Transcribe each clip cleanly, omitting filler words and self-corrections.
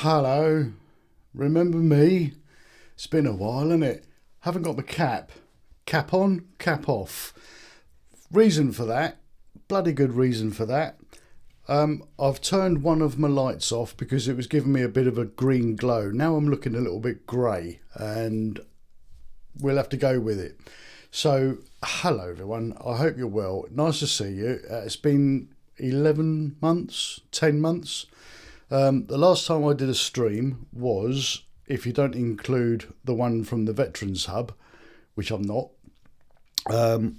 Hello, remember me? It's been a while, isn't it? Haven't got the cap. Cap on, cap off. Reason for that, bloody good reason for that. I've turned one of my lights off because it was giving me a bit of a green glow. Now I'm looking a little bit grey and we'll have to go with it. So, hello everyone, I hope you're well. Nice to see you. It's been 11 months, 10 months. The last time I did a stream was, if you don't include the one from the Veterans Hub, which I'm not. Can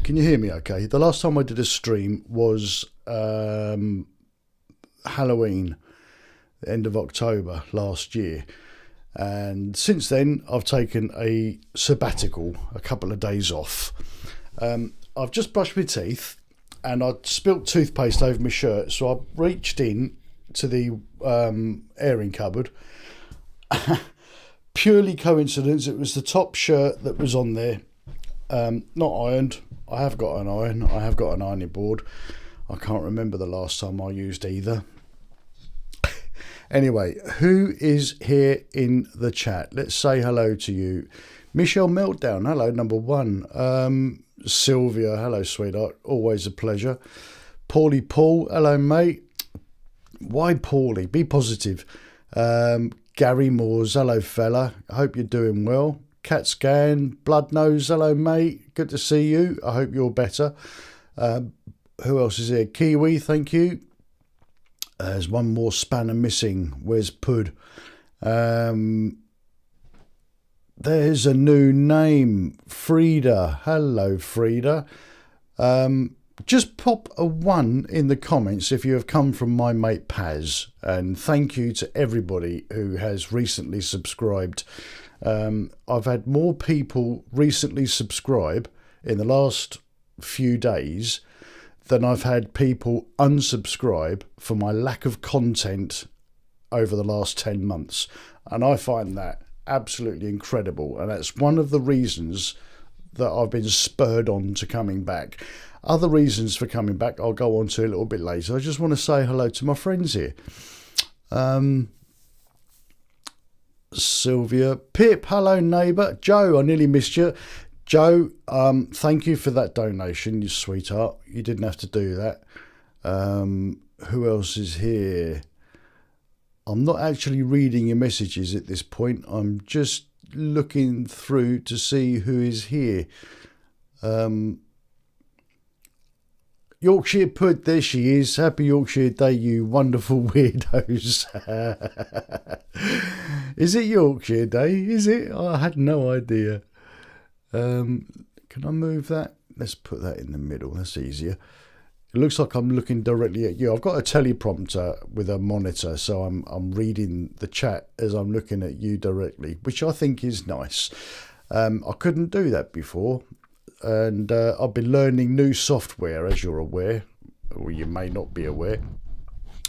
you hear me okay? The last time I did a stream was Halloween, the end of October last year. And since then, I've taken a sabbatical, a couple of days off. I've just brushed my teeth and I spilt toothpaste over my shirt. So I reached in to the airing cupboard. Purely coincidence, it was the top shirt that was on there. Not ironed. I have got an iron. I have got an ironing board. I can't remember the last time I used either. Anyway, who is here in the chat? Let's say hello to you. Michelle Meltdown, hello, number one. Sylvia, hello, sweetheart. Always a pleasure. Paulie Paul, hello, mate. Why Paulie? Be positive. Gary Moores, hello, fella. I hope you're doing well. Cat Scan, Blood Nose, hello, mate. Good to see you. I hope you're better. Who else is here? Kiwi, thank you. There's one more spanner missing. Where's Pud? There's a new name. Frida. Hello, Frida. Just pop a 1 in the comments if you have come from my mate Paz. And thank you to everybody who has recently subscribed. I've had more people recently subscribe in the last few days than I've had people unsubscribe for my lack of content over the last 10 months. And I find that absolutely incredible. And that's one of the reasons that I've been spurred on to coming back. Other reasons for coming back I'll go on to a little bit later. I just want to say hello to my friends here. Sylvia, Pip, hello neighbour. Joe, I nearly missed you. Joe, thank you for that donation, you sweetheart. You didn't have to do that. Who else is here? I'm not actually reading your messages at this point. I'm just looking through to see who is here. Yorkshire Pud, there she is. Happy Yorkshire Day, you wonderful weirdos. Is it Yorkshire Day? Is it? I had no idea. Can I move that? Let's put that in the middle. That's easier. It looks like I'm looking directly at you. I've got a teleprompter with a monitor, so I'm reading the chat as I'm looking at you directly, which I think is nice. I couldn't do that before. And I've been learning new software, as you're aware, or you may not be aware.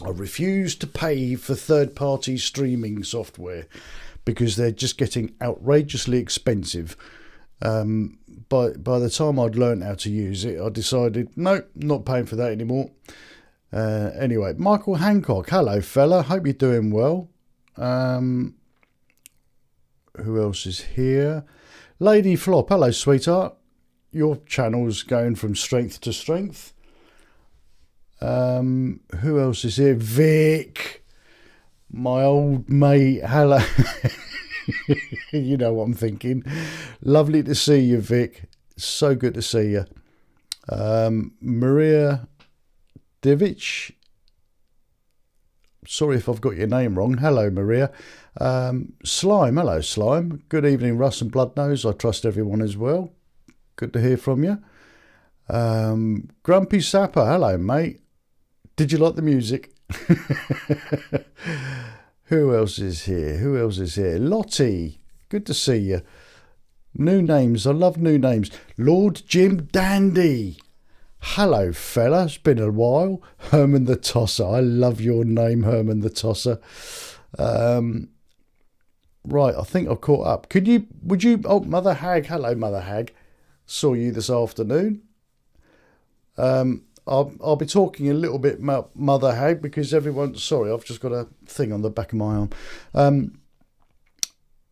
I refuse to pay for third-party streaming software because they're just getting outrageously expensive. By the time I'd learned how to use it, I decided, no, not paying for that anymore. Anyway, Michael Hancock, hello, fella. Hope you're doing well. Who else is here? Lady Flop, hello, sweetheart. Your channel's going from strength to strength. Who else is here? Vic, my old mate. Hello. You know what I'm thinking. Lovely to see you, Vic. So good to see you. Maria Divich. Sorry if I've got your name wrong. Hello, Maria. Slime. Hello, Slime. Good evening, Russ and Bloodnose. I trust everyone is well. Good to hear from you. Grumpy Sapper. Hello, mate. Did you like the music? Who else is here? Who else is here? Lottie. Good to see you. New names. I love new names. Lord Jim Dandy. Hello, fella. It's been a while. Herman the Tosser. I love your name, Herman the Tosser. Right, I think I've caught up. Would you... Oh, Mother Hag. Hello, Mother Hag. Saw you this afternoon. I'll be talking a little bit about Mother Hag because everyone. Sorry, I've just got a thing on the back of my arm.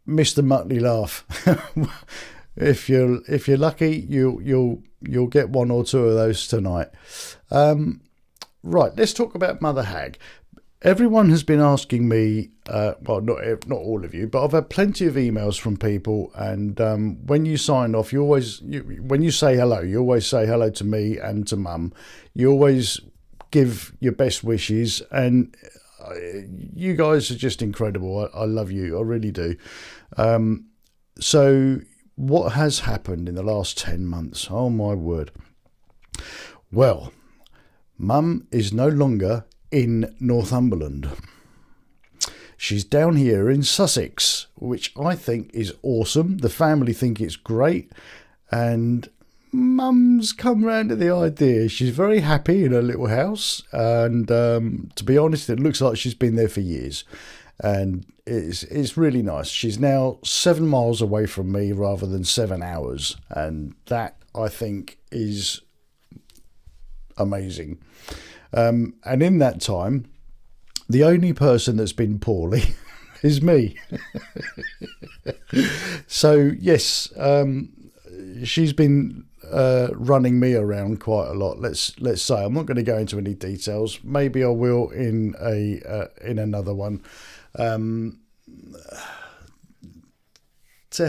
Mr. Muttley laugh. If you're lucky, you'll get one or two of those tonight. Right, let's talk about Mother Hag. Everyone has been asking me, well, not all of you, but I've had plenty of emails from people, and when you sign off, when you say hello, you always say hello to me and to Mum. You always give your best wishes, and you guys are just incredible. I love you, I really do. So what has happened in the last 10 months? Oh my word. Well, Mum is no longer in Northumberland. She's down here in Sussex, which I think is awesome. The family think it's great, and Mum's come round to the idea. She's very happy in her little house, and to be honest, it looks like she's been there for years, and it's really nice. She's now 7 miles away from me rather than 7 hours, and that I think is amazing. And in that time, the only person that's been poorly is me. So yes, she's been running me around quite a lot. Let's say. I'm not going to go into any details. Maybe I will in another one. To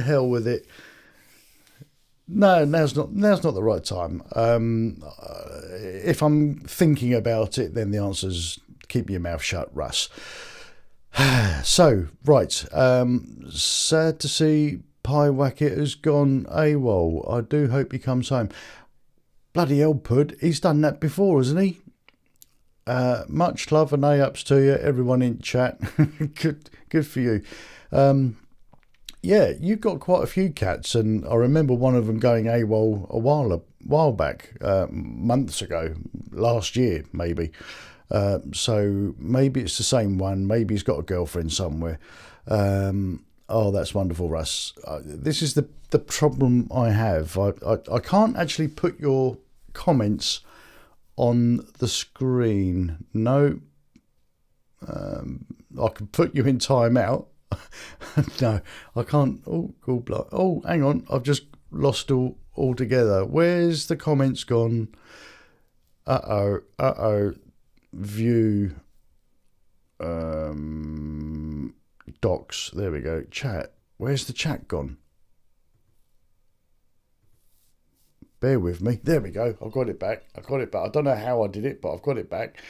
hell with it. No, now's not the right time. If I'm thinking about it, then the answer's keep your mouth shut, Russ. So, right. Sad to see Pie Wacket has gone AWOL. I do hope he comes home. Bloody hell, Pud. He's done that before, hasn't he? Much love and A-ups to you, everyone in chat. Good for you. Yeah, you've got quite a few cats, and I remember one of them going AWOL a while back, months ago, last year maybe. So maybe it's the same one. Maybe he's got a girlfriend somewhere. Oh, that's wonderful, Russ. This is the problem I have. I can't actually put your comments on the screen. No. I can put you in timeout. No, I can't. Oh, cool. Oh, hang on. I've just lost all together. Where's the comments gone? Uh-oh. View. Docs. There we go. Chat. Where's the chat gone? Bear with me. There we go. I've got it back. I don't know how I did it, but I've got it back.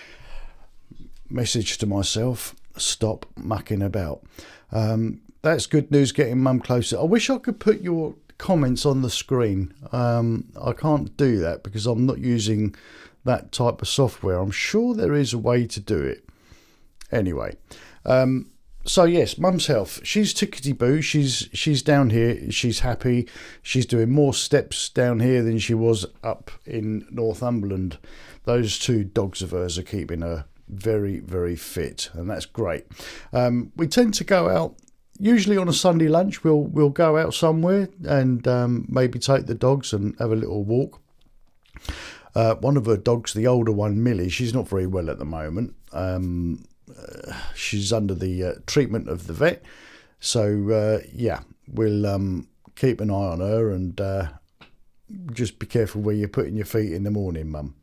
Message to myself. Stop mucking about. That's good news, getting Mum closer. I wish I could put your comments on the screen. I can't do that because I'm not using that type of software. I'm sure there is a way to do it. Anyway, so yes, Mum's health. She's tickety-boo. She's down here. She's happy. She's doing more steps down here than she was up in Northumberland. Those 2 dogs of hers are keeping her very, very fit, and that's great. We tend to go out usually on a Sunday lunch. We'll go out somewhere and maybe take the dogs and have a little walk. One of her dogs, the older one, Millie, she's not very well at the moment. She's under the treatment of the vet, so yeah, we'll keep an eye on her and just be careful where you're putting your feet in the morning, Mum.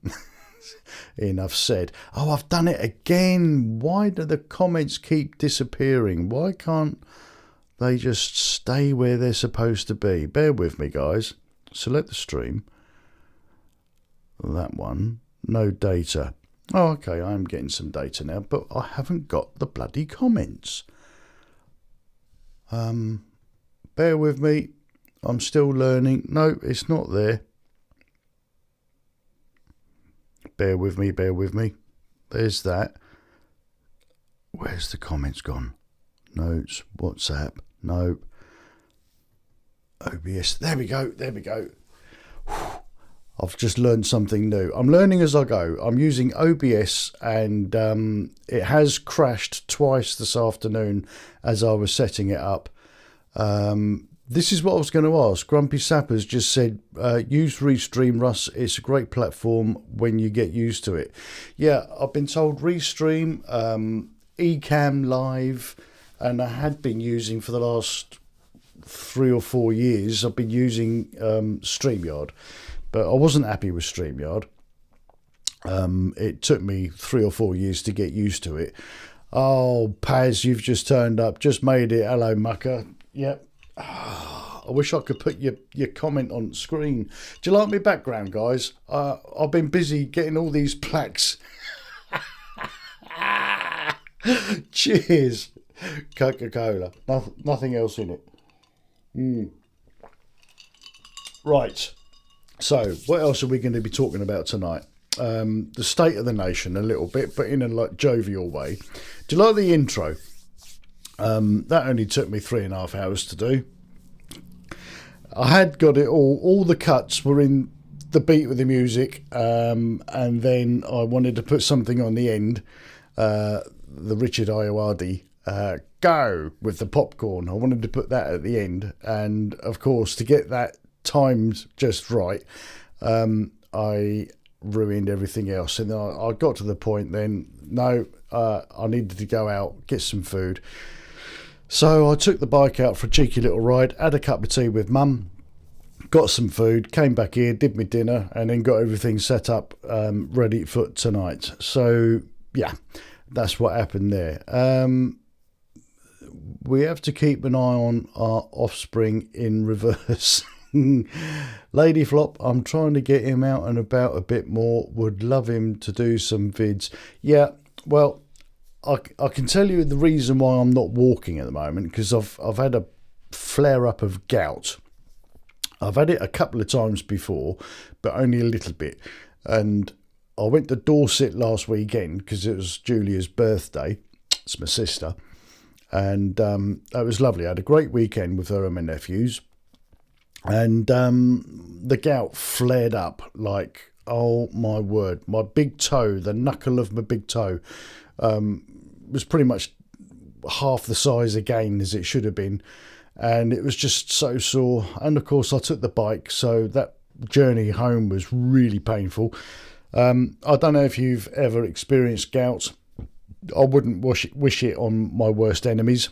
Enough said. Oh, I've done it again. Why do the comments keep disappearing? Why can't they just stay where they're supposed to be? Bear with me, guys. Select the stream. That one. No data. Oh, okay, I am getting some data now, but I haven't got the bloody comments. Bear with me. I'm still learning. No, it's not there. Bear with me. There's that. Where's the comments gone? Notes, WhatsApp, no. OBS, there we go. Whew. I've just learned something new. I'm learning as I go. I'm using OBS, and it has crashed twice this afternoon as I was setting it up. This is what I was going to ask. Grumpy Sappers just said, use Restream, Russ. It's a great platform when you get used to it. Yeah, I've been told Restream, Ecamm Live, and I had been using for the last 3 or 4 years, I've been using StreamYard, but I wasn't happy with StreamYard. It took me 3 or 4 years to get used to it. Oh, Paz, you've just turned up. Just made it. Hello, mucker. Yep. I wish I could put your comment on screen. Do you like my background, guys? I've been busy getting all these plaques. Cheers. Coca-Cola. Nothing else in it. Right. So, what else are we going to be talking about tonight? The state of the nation a little bit, but in a like jovial way. Do you like the intro? That only took me 3.5 hours to do. I had got it all the cuts were in the beat with the music, and then I wanted to put something on the end, the Richard Ayoade go with the popcorn. I wanted to put that at the end, and of course to get that timed just right, I ruined everything else. And then I got to the point then, no, I needed to go out, get some food. So I took the bike out for a cheeky little ride, had a cup of tea with Mum, got some food, came back here, did my dinner, and then got everything set up ready for tonight. So yeah, that's what happened there. We have to keep an eye on our offspring in reverse. Lady Flop, I'm trying to get him out and about a bit more. Would love him to do some vids. Yeah, well, I can tell you the reason why I'm not walking at the moment, because I've had a flare up of gout. I've had it a couple of times before, but only a little bit. And I went to Dorset last weekend because it was Julia's birthday. It's my sister. And that was lovely. I had a great weekend with her and my nephews. And the gout flared up like, oh my word. My big toe, the knuckle of my big toe, was pretty much half the size again as it should have been. And it was just so sore. And of course I took the bike, so that journey home was really painful. I don't know if you've ever experienced gout. I wouldn't wish it on my worst enemies,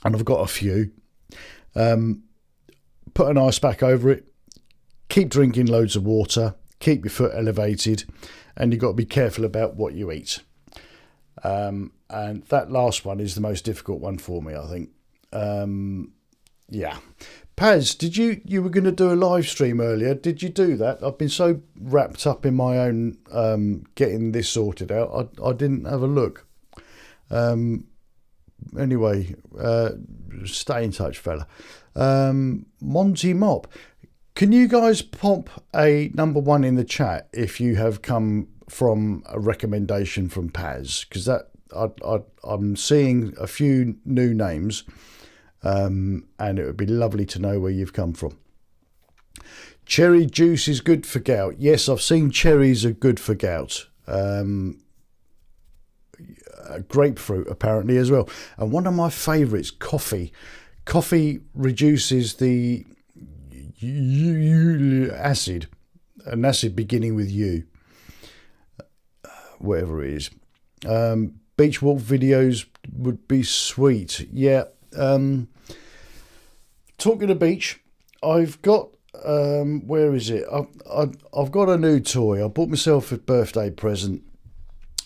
and I've got a few. Put an ice pack over it, keep drinking loads of water, keep your foot elevated, and you've got to be careful about what you eat. And that last one is the most difficult one for me, I think. Yeah. Paz, you were going to do a live stream earlier. Did you do that? I've been so wrapped up in my own getting this sorted out. I didn't have a look. Anyway, stay in touch, fella. Monty Mop, can you guys pop a number 1 in the chat if you have come from a recommendation from Paz? Because that I'm seeing a few new names. And it would be lovely to know where you've come from. Cherry juice is good for gout. Yes, I've seen cherries are good for gout. Grapefruit apparently as well. And one of my favourites, coffee. Coffee reduces the acid, an acid beginning with U, whatever it is. Beach walk videos would be sweet. Yeah. Talking of beach, I've got where is it? I've got a new toy. I bought myself a birthday present.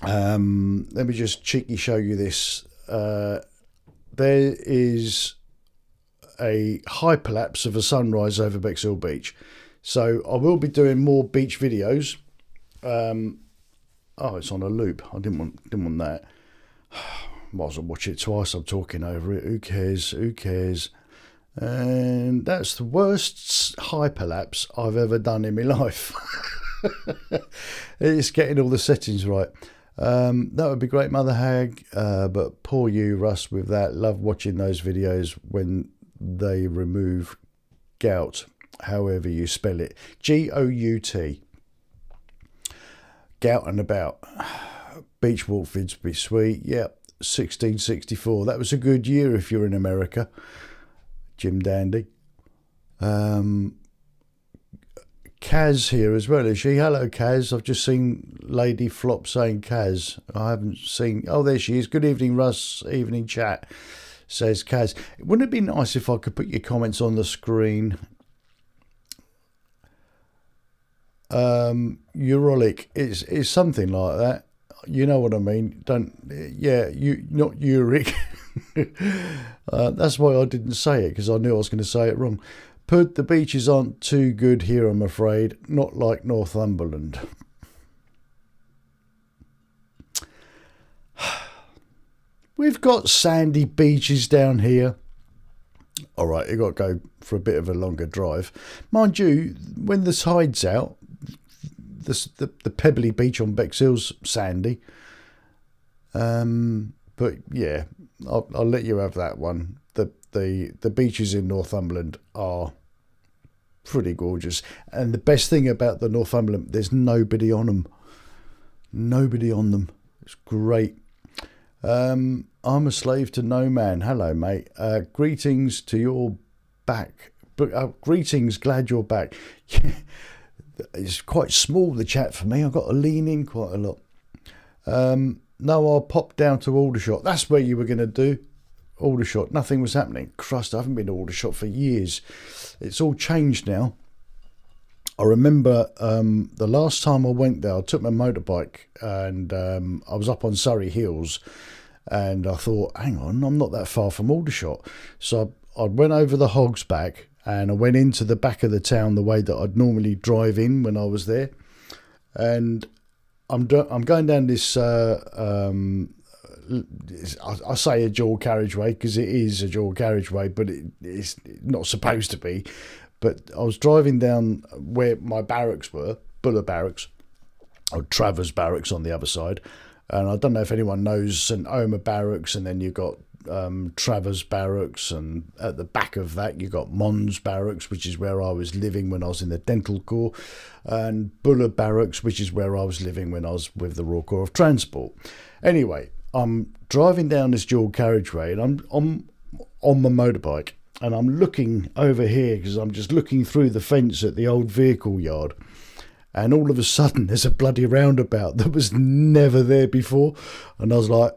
Let me just cheeky show you this. There is a hyperlapse of a sunrise over Bexhill Beach. So I will be doing more beach videos. Oh, it's on a loop. I didn't want that. Might as well watch it twice. I'm talking over it. Who cares? And that's the worst hyperlapse I've ever done in my life. It's getting all the settings right. That would be great, Mother Hag. But poor you, Russ, with that. Love watching those videos when they remove gout, however you spell it. Gout. Gout and about. Beach walk vids be sweet. Yep. 1664. That was a good year if you're in America. Jim Dandy. Kaz here as well, is she? Hello, Kaz. I've just seen Lady Flop saying Kaz. I haven't seen... Oh, there she is. Good evening, Russ. Evening chat, says Kaz. Wouldn't it be nice if I could put your comments on the screen? Urolic. It's something like that. You know what I mean. Not uric. That's why I didn't say it, because I knew I was going to say it wrong. Pud, the beaches aren't too good here, I'm afraid. Not like Northumberland. We've got sandy beaches down here. All right, you've got to go for a bit of a longer drive. Mind you, when the tide's out, the pebbly beach on Bexhill's sandy. But yeah, I'll let you have that one. The beaches in Northumberland are pretty gorgeous, and the best thing about the Northumberland, there's nobody on them. Nobody on them. It's great. I'm a slave to no man. Hello, mate. Greetings to your back. Greetings, glad you're back. It's quite small, the chat, for me. I've got to lean in quite a lot. No, I'll pop down to Aldershot. That's where you were going to do. Aldershot. Nothing was happening. Christ, I haven't been to Aldershot for years. It's all changed now. I remember the last time I went there, I took my motorbike and I was up on Surrey Hills, and I thought, hang on, I'm not that far from Aldershot. So I went over the Hogs Back and I went into the back of the town the way that I'd normally drive in when I was there. And I'm going down this... I say a dual carriageway because it is a dual carriageway, but it's not supposed to be. But I was driving down where my barracks were, Buller Barracks, or Travers Barracks on the other side. And I don't know if anyone knows St Omer Barracks, and then you've got Travers Barracks, and at the back of that you've got Mons Barracks, which is where I was living when I was in the Dental Corps, and Buller Barracks, which is where I was living when I was with the Royal Corps of Transport. Anyway, I'm driving down this dual carriageway, and I'm on my motorbike, and I'm looking over here because I'm just looking through the fence at the old vehicle yard, and all of a sudden there's a bloody roundabout that was never there before, and I was like,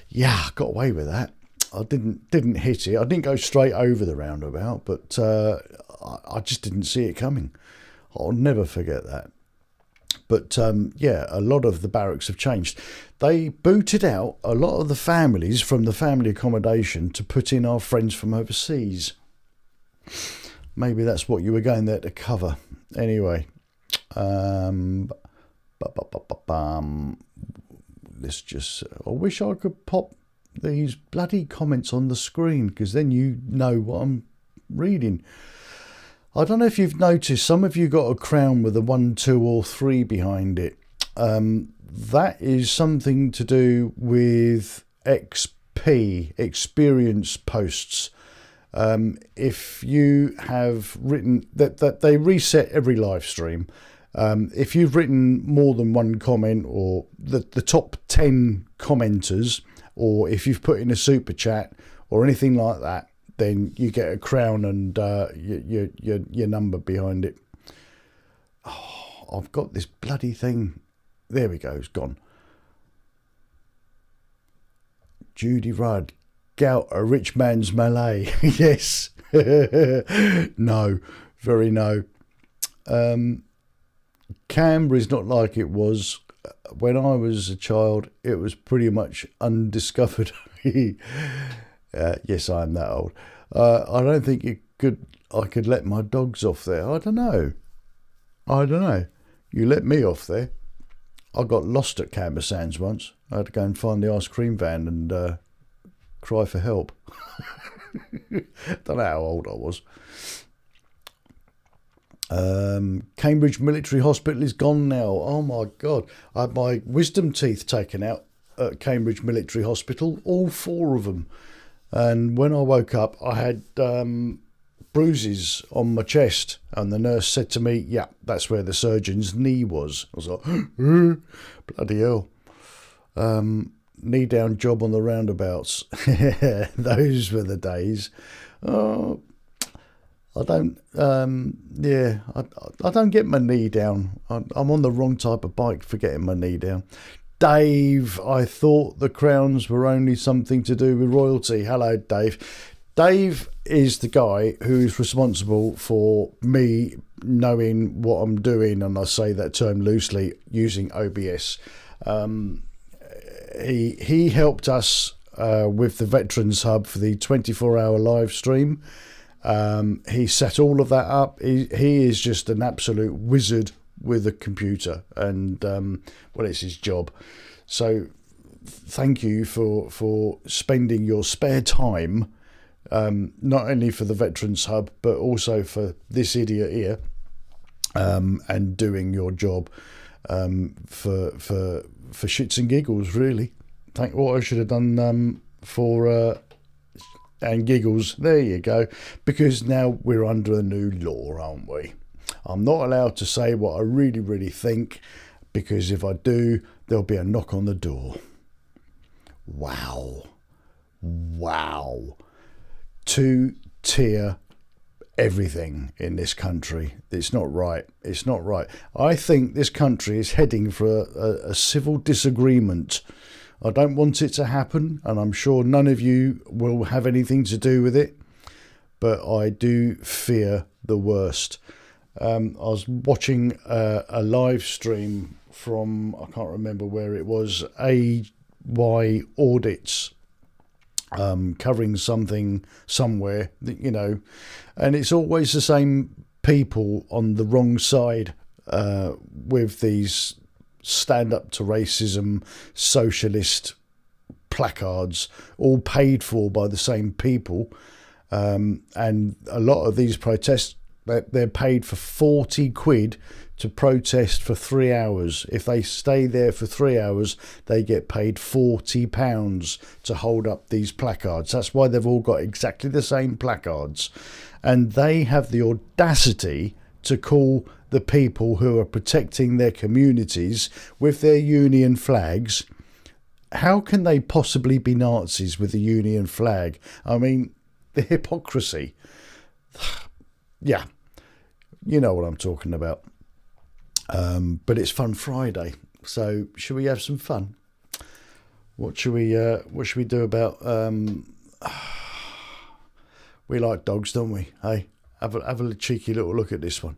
yeah, I got away with that. I didn't hit it. I didn't go straight over the roundabout, but I just didn't see it coming. I'll never forget that. But yeah, a lot of the barracks have changed. They booted out a lot of the families from the family accommodation to put in our friends from overseas. Maybe that's what you were going there to cover. Anyway, let's just... I wish I could pop these bloody comments on the screen, because then you know what I'm reading. I don't know if you've noticed, some of you got a crown with a 1, 2 or 3 behind it. That is something to do with XP, experience posts. If you have written... that they reset every live stream. If you've written more than one comment, or the top 10 commenters, or if you've put in a super chat or anything like that, then you get a crown and your number behind it. Oh, I've got this bloody thing. There we go, it's gone. Judy Rudd, gout, a rich man's Malay. Yes. No, very no. Canberra is not like it was when I was a child. It was pretty much undiscovered. Yes, I am that old. I don't think I could let my dogs off there. I don't know. You let me off there. I got lost at Canberra Sands once. I had to go and find the ice cream van and cry for help. Don't know how old I was. Cambridge Military Hospital is gone now. Oh my God. I had my wisdom teeth taken out at Cambridge Military Hospital, all 4 of them. And when I woke up, I had bruises on my chest, and the nurse said to me, yeah, that's where the surgeon's knee was. I was like, bloody hell. Knee down job on the roundabouts. Those were the days. Oh, I don't, I don't get my knee down. I'm on the wrong type of bike for getting my knee down. Dave, I thought the crowns were only something to do with royalty. Hello, Dave. Dave is the guy who's responsible for me knowing what I'm doing, and I say that term loosely, using OBS. He helped us with the Veterans Hub for the 24-hour live stream. He set all of that up. He is just an absolute wizard with a computer, and well, it's his job. So thank you for spending your spare time, not only for the Veterans Hub but also for this idiot here, and doing your job for shits and giggles, really. Thank what I should have done for and giggles. There you go. Because now we're under a new law, aren't we? I'm not allowed to say what I really, really think, because if I do, there'll be a knock on the door. Wow. 2-tier everything in this country. It's not right. It's not right. I think this country is heading for a civil disagreement. I don't want it to happen, and I'm sure none of you will have anything to do with it, but I do fear the worst. I was watching a live stream from, I can't remember where it was, AY Audits, covering something somewhere, you know, and it's always the same people on the wrong side with these stand up to racism socialist placards, all paid for by the same people, and a lot of these protests, they're paid for 40 quid to protest for 3 hours. If they stay there for 3 hours, they get paid £40 to hold up these placards. That's why they've all got exactly the same placards. And they have the audacity to call the people who are protecting their communities with their union flags. How can they possibly be Nazis with the union flag? I mean, the hypocrisy. Yeah, you know what I'm talking about. But it's Fun Friday, so should we have some fun? What should we do about? We like dogs, don't we? Hey, have a cheeky little look at this one.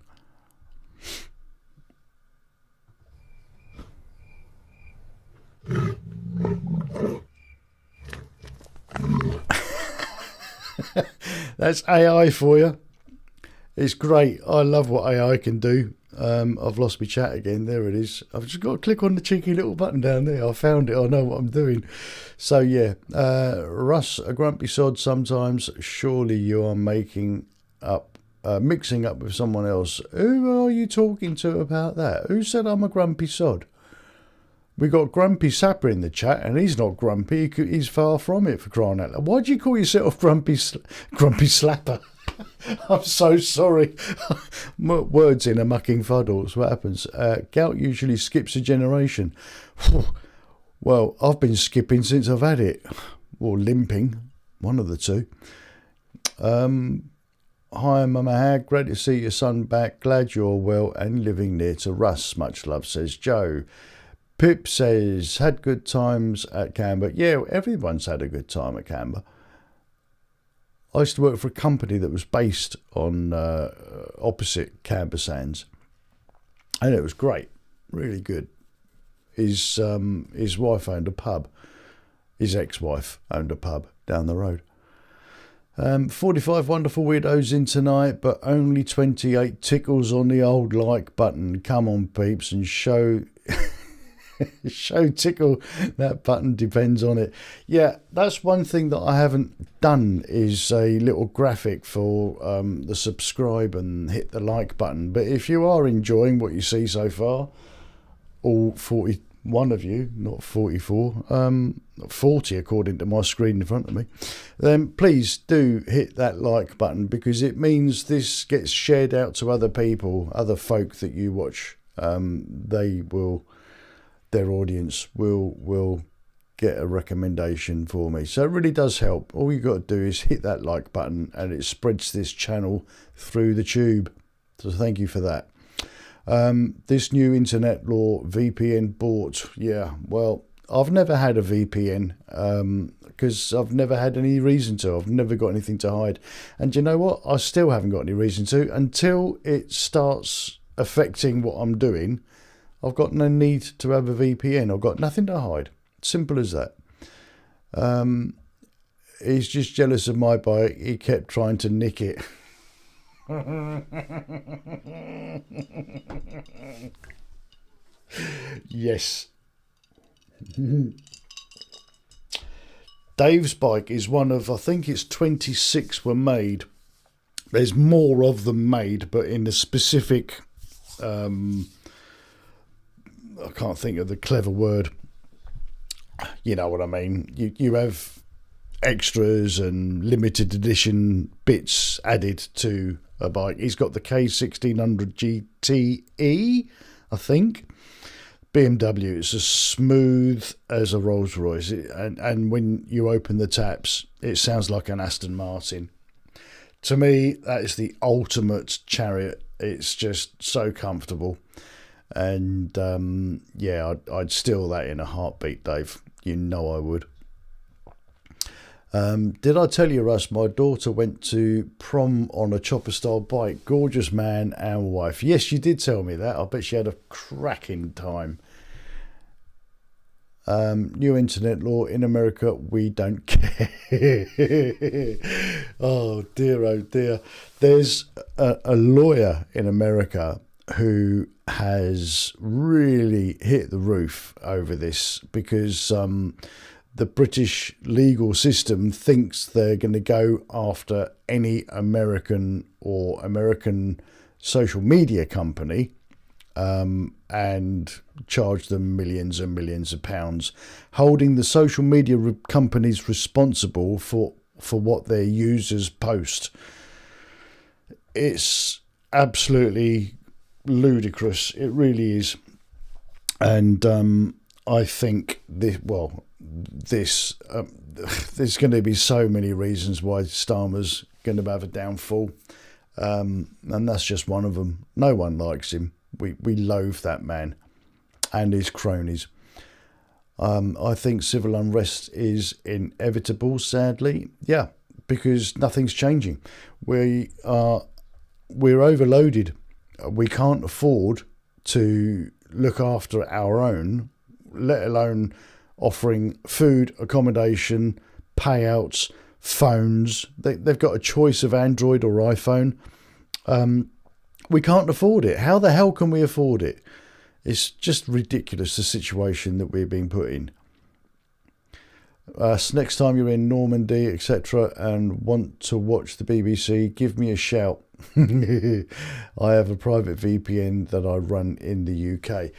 That's AI for you. It's great. I love what AI can do. I've lost my chat again. There it is. I've just got to click on the cheeky little button down there. I found it. I know what I'm doing. So yeah, Russ, a grumpy sod sometimes. Surely you are mixing up with someone else. Who are you talking to about that? Who said I'm a grumpy sod? We got Grumpy Sapper in the chat, and he's not grumpy. He's far from it, for crying out loud. Why do you call yourself Grumpy Slapper? I'm so sorry. Words in a mucking fuddle. That's what happens. Gout usually skips a generation. Well, I've been skipping since I've had it. Or limping. One of the two. Hi, Mama Hag. Great to see your son back. Glad you're well and living near to Russ. Much love, says Joe. Pip says, had good times at Canberra. Yeah, everyone's had a good time at Canberra. I used to work for a company that was based on opposite Canberra Sands, and it was great, really good. His wife owned a pub. His ex-wife owned a pub down the road. 45 wonderful weirdos in tonight, but only 28 tickles on the old like button. Come on, peeps, and show... show tickle that button depends on it. Yeah, that's one thing that I haven't done, is a little graphic for the subscribe and hit the like button. But if you are enjoying what you see so far, all 41 of you, not 44, 40 according to my screen in front of me, then please do hit that like button, because it means this gets shared out to other people, other folk that you watch. Their audience will get a recommendation for me. So it really does help. All you got to do is hit that like button and it spreads this channel through the tube. So thank you for that. This new internet law VPN bought. Yeah, well, I've never had a VPN because I've never had any reason to. I've never got anything to hide. And you know what? I still haven't got any reason to until it starts affecting what I'm doing. I've got no need to have a VPN. I've got nothing to hide. Simple as that. He's just jealous of my bike. He kept trying to nick it. Yes. Dave's bike is one of, I think it's 26 were made. There's more of them made, but in a specific, I can't think of the clever word. You know what I mean. You have extras and limited edition bits added to a bike. He's got the K1600 GTE, I think. BMW, it's as smooth as a Rolls Royce, and when you open the taps, it sounds like an Aston Martin. To me, that is the ultimate chariot. It's just so comfortable, and yeah, I'd steal that in a heartbeat, Dave. You know I would. Did I tell you, Russ, my daughter went to prom on a chopper style bike? Gorgeous man and wife. Yes, you did tell me that. I bet she had a cracking time. New internet law in America, we don't care. Oh dear. There's a lawyer in America who has really hit the roof over this because the British legal system thinks they're going to go after any American or American social media company and charge them millions and millions of pounds, holding the social media companies responsible for what their users post. It's absolutely ludicrous. It really is. And I think there's going to be so many reasons why Starmer's going to have a downfall, and that's just one of them. No one likes him. We loathe that man and his cronies. I think civil unrest is inevitable, sadly. Yeah, because nothing's changing. We're overloaded. We can't afford to look after our own, let alone offering food, accommodation, payouts, phones. They've got a choice of Android or iPhone. We can't afford it. How the hell can we afford it? It's just ridiculous, the situation that we're being put in. So next time you're in Normandy, etc., and want to watch the BBC, give me a shout. I have a private VPN that I run in the UK.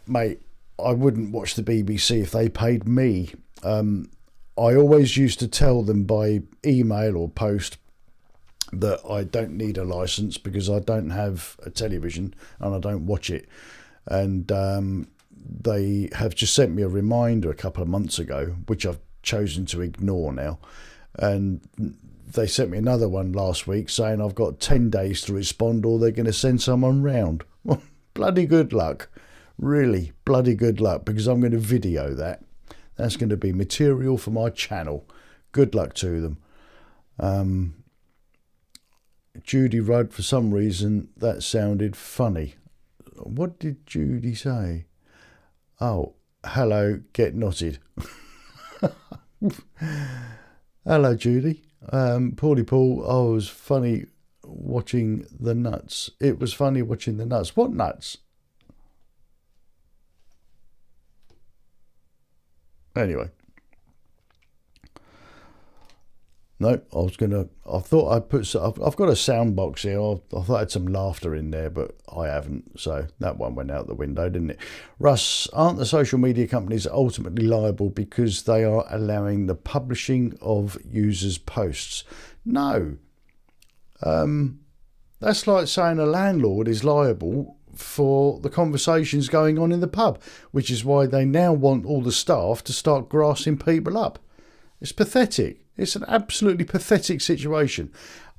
Mate, I wouldn't watch the BBC if they paid me. I always used to tell them by email or post that I don't need a license because I don't have a television and I don't watch it. And they have just sent me a reminder a couple of months ago, which I've chosen to ignore now. And they sent me another one last week saying I've got 10 days to respond or they're going to send someone round. Well, bloody good luck. Really, bloody good luck, because I'm going to video that. That's going to be material for my channel. Good luck to them. Judy Rudd, for some reason, that sounded funny. What did Judy say? Oh, hello, get knotted. Hello, Judy. Paulie Paul, oh, it was funny watching the nuts. It was funny watching the nuts. What nuts? Anyway. No, I thought I'd put, I've got a sound box here. I thought I had some laughter in there, but I haven't. So that one went out the window, didn't it? Russ, aren't the social media companies ultimately liable because they are allowing the publishing of users' posts? No. That's like saying a landlord is liable for the conversations going on in the pub, which is why they now want all the staff to start grassing people up. It's pathetic. It's an absolutely pathetic situation.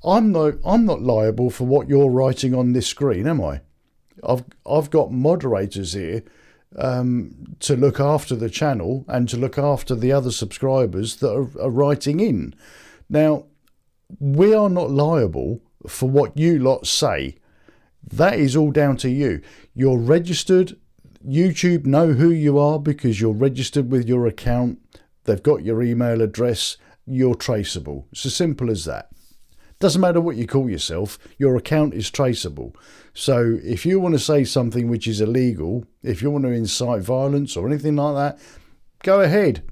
I'm not liable for what you're writing on this screen, am I? I've got moderators here to look after the channel and to look after the other subscribers that are writing in. Now, we are not liable for what you lot say. That is all down to you. You're registered. YouTube know who you are because you're registered with your account. They've got your email address. You're traceable. It's as simple as that. Doesn't matter what you call yourself, your account is traceable. So if you want to say something which is illegal, if you want to incite violence or anything like that, go ahead.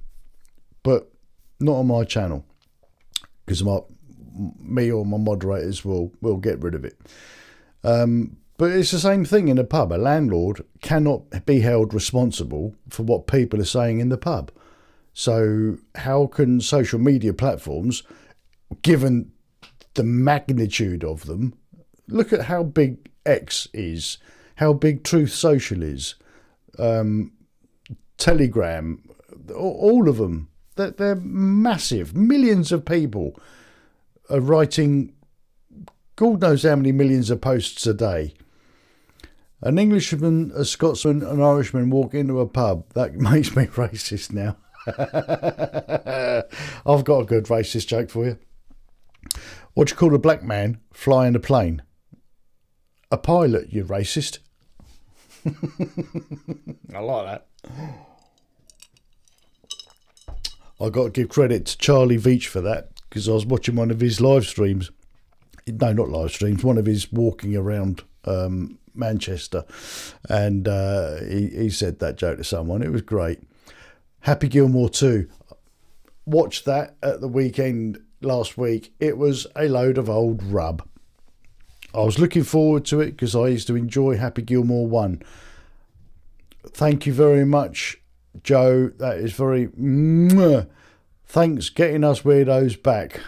But not on my channel, because me or my moderators will get rid of it. But it's the same thing in a pub. A landlord cannot be held responsible for what people are saying in the pub. So how can social media platforms, given the magnitude of them, look at how big X is, how big Truth Social is, Telegram, all of them, they're massive. Millions of people are writing God knows how many millions of posts a day. An Englishman, a Scotsman, an Irishman walk into a pub. That makes me racist now. I've got a good racist joke for you. What do you call a black man flying a plane? A pilot, you racist. I like that. I got to give credit to Charlie Veach for that, because I was watching one of his live streams. No, not live streams. One of his walking around Manchester, and he said that joke to someone. It was great. Happy Gilmore 2. Watched that at the weekend last week. It was a load of old rub. I was looking forward to it because I used to enjoy Happy Gilmore 1. Thank you very much, Joe. That is very... Thanks getting us weirdos back.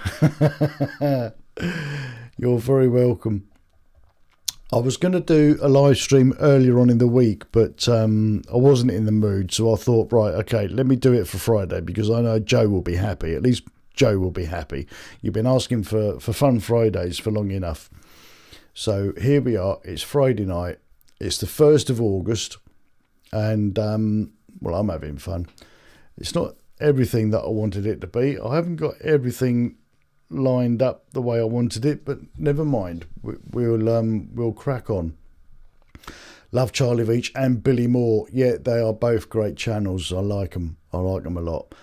You're very welcome. I was going to do a live stream earlier on in the week, but I wasn't in the mood, so I thought, right, okay, let me do it for Friday, because I know Joe will be happy. At least Joe will be happy. You've been asking for fun Fridays for long enough. So here we are. It's Friday night. It's the 1st of August, and, well, I'm having fun. It's not everything that I wanted it to be. I haven't got everything lined up the way I wanted it, but never mind. We'll crack on. Love Charlie Veach and Billy Moore. Yeah, they are both great channels. I like them. I like them a lot.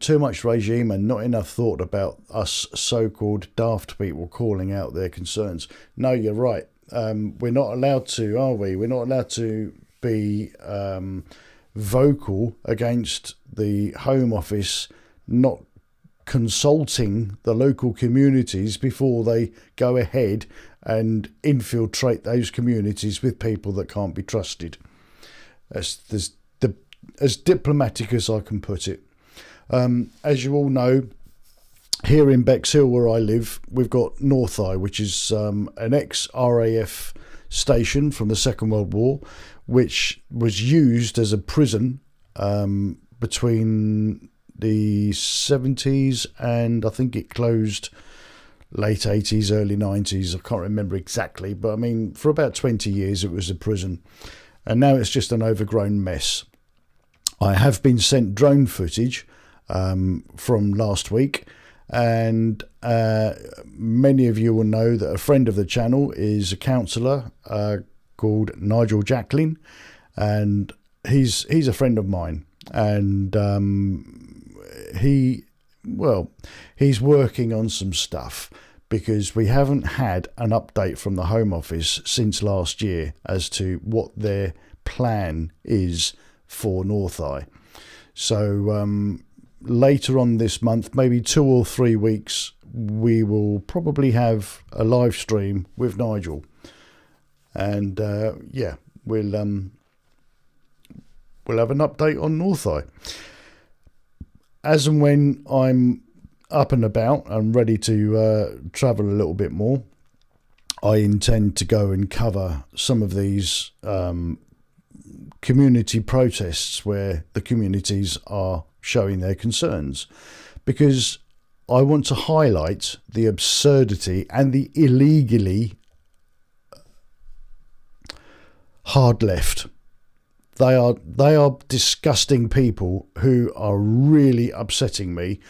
Too much regime and not enough thought about us so-called daft people calling out their concerns. No, you're right. We're not allowed to, are we? We're not allowed to be vocal against the Home Office not consulting the local communities before they go ahead and infiltrate those communities with people that can't be trusted. As diplomatic as I can put it. As you all know, here in Bexhill, where I live, we've got North Eye, which is an ex-RAF station from the Second World War, which was used as a prison between the 70s and I think it closed late 80s, early 90s. I can't remember exactly, but I mean, for about 20 years it was a prison, and now it's just an overgrown mess. I have been sent drone footage from last week, and many of you will know that a friend of the channel is a counsellor called Nigel Jacklin, and he's a friend of mine, and he's working on some stuff, because we haven't had an update from the Home Office since last year as to what their plan is for North Eye. So later on this month, maybe 2 or 3 weeks, we will probably have a live stream with Nigel, and we'll have an update on North Eye. As and when I'm up and about and ready to travel a little bit more, I intend to go and cover some of these community protests where the communities are showing their concerns, because I want to highlight the absurdity and the illegally hard left. They are disgusting people who are really upsetting me,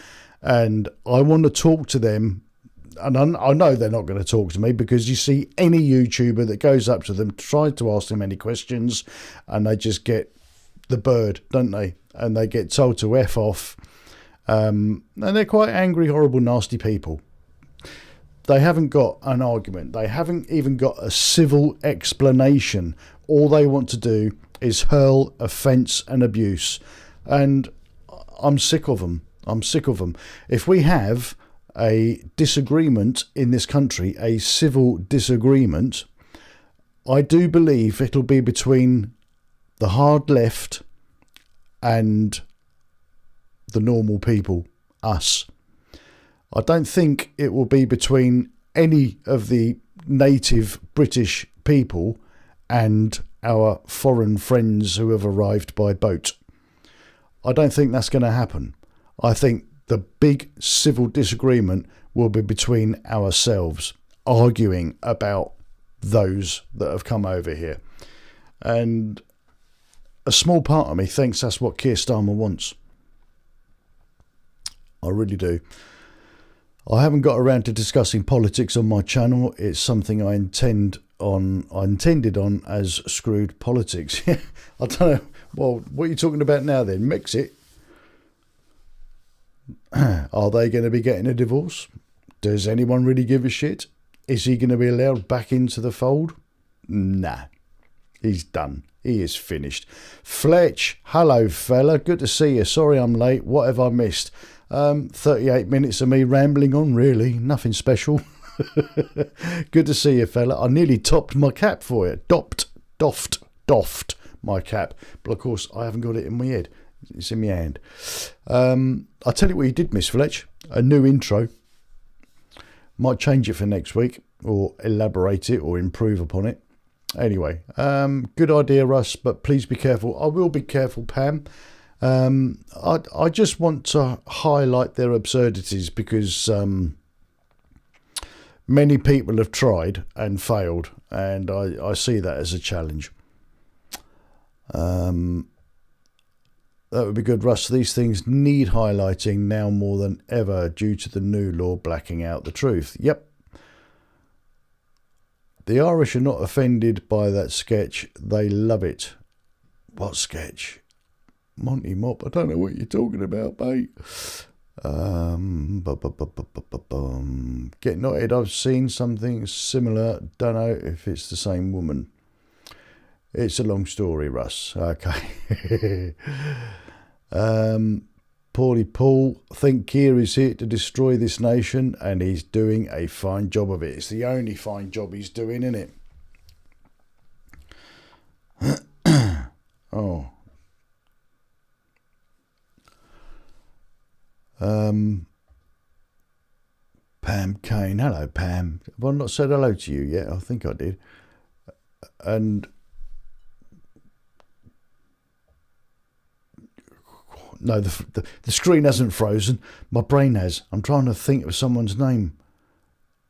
and I want to talk to them. And I know they're not going to talk to me, because you see any YouTuber that goes up to them, tries to ask them any questions, and they just get the bird, don't they? And they get told to F off. And they're quite angry, horrible, nasty people. They haven't got an argument. They haven't even got a civil explanation. All they want to do is hurl offence and abuse. And I'm sick of them. I'm sick of them. If we have a disagreement in this country, a civil disagreement, I do believe it'll be between the hard left and the normal people, us. I don't think it will be between any of the native British people and our foreign friends who have arrived by boat. I don't think that's going to happen. I think the big civil disagreement will be between ourselves, arguing about those that have come over here. And a small part of me thinks that's what Keir Starmer wants. I really do. I haven't got around to discussing politics on my channel. It's something I intended on as screwed politics. I don't know. Well, what are you talking about now then? Mexit? Are they going to be getting a divorce? Does anyone really give a shit? Is he going to be allowed back into the fold? Nah. He's done. He is finished. Fletch, hello fella. Good to see you. Sorry I'm late. What have I missed? 38 minutes of me rambling on, really. Nothing special. Good to see you, fella. I nearly topped my cap for you. Doffed my cap. But of course, I haven't got it in my head. It's in my hand. I'll tell you what you did miss, Fletch. A new intro. Might change it for next week, or elaborate it, or improve upon it. Anyway, good idea, Russ, but please be careful. I will be careful, Pam. I just want to highlight their absurdities, because many people have tried and failed, and I see that as a challenge. That would be good, Russ. These things need highlighting now more than ever due to the new law blacking out the truth. Yep. The Irish are not offended by that sketch. They love it. What sketch? Monty Mop. I don't know what you're talking about, mate. Get Knotted. I've seen something similar. Don't know if it's the same woman. It's a long story, Russ. Okay. Paulie Paul, think Keir is here to destroy this nation, and he's doing a fine job of it. It's the only fine job he's doing, isn't it? Oh. Pam Kane. Hello, Pam. Have I not said hello to you yet? I think I did. And no, the screen hasn't frozen. My brain has. I'm trying to think of someone's name.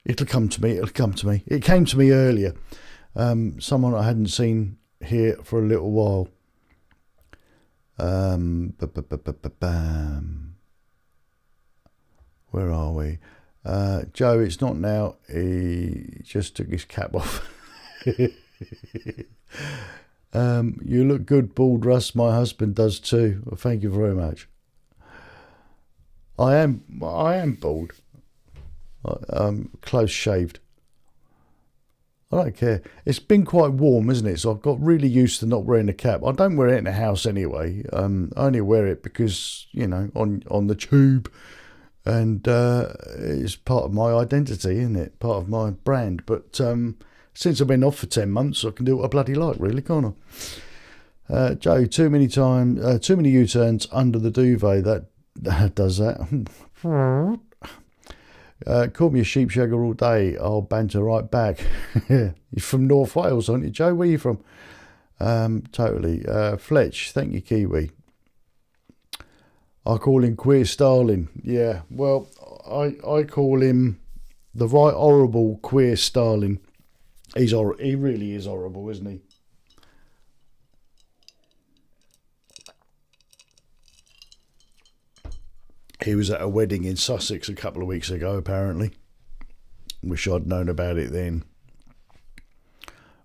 It'll come to me. It came to me earlier. Someone I hadn't seen here for a little while. Where are we? Joe, it's not now. He just took his cap off. You look good, bald, Russ. My husband does too. Well, thank you very much. I am bald. I'm close shaved. I don't care. It's been quite warm, isn't it? So I've got really used to not wearing a cap. I don't wear it in the house anyway. I only wear it because, you know, on the tube. And it's part of my identity, isn't it? Part of my brand. But since I've been off for 10 months, I can do what I bloody like, really, can't I? Joe, too many U-turns under the duvet. That does that. Call me a sheepshagger all day. I'll banter right back. You're from North Wales, aren't you, Joe? Where are you from? Totally. Fletch, thank you, Kiwi. I call him Queer Starling. Yeah, well, I call him the right horrible Queer Starling. He really is horrible, isn't he? He was at a wedding in Sussex a couple of weeks ago, apparently. Wish I'd known about it then.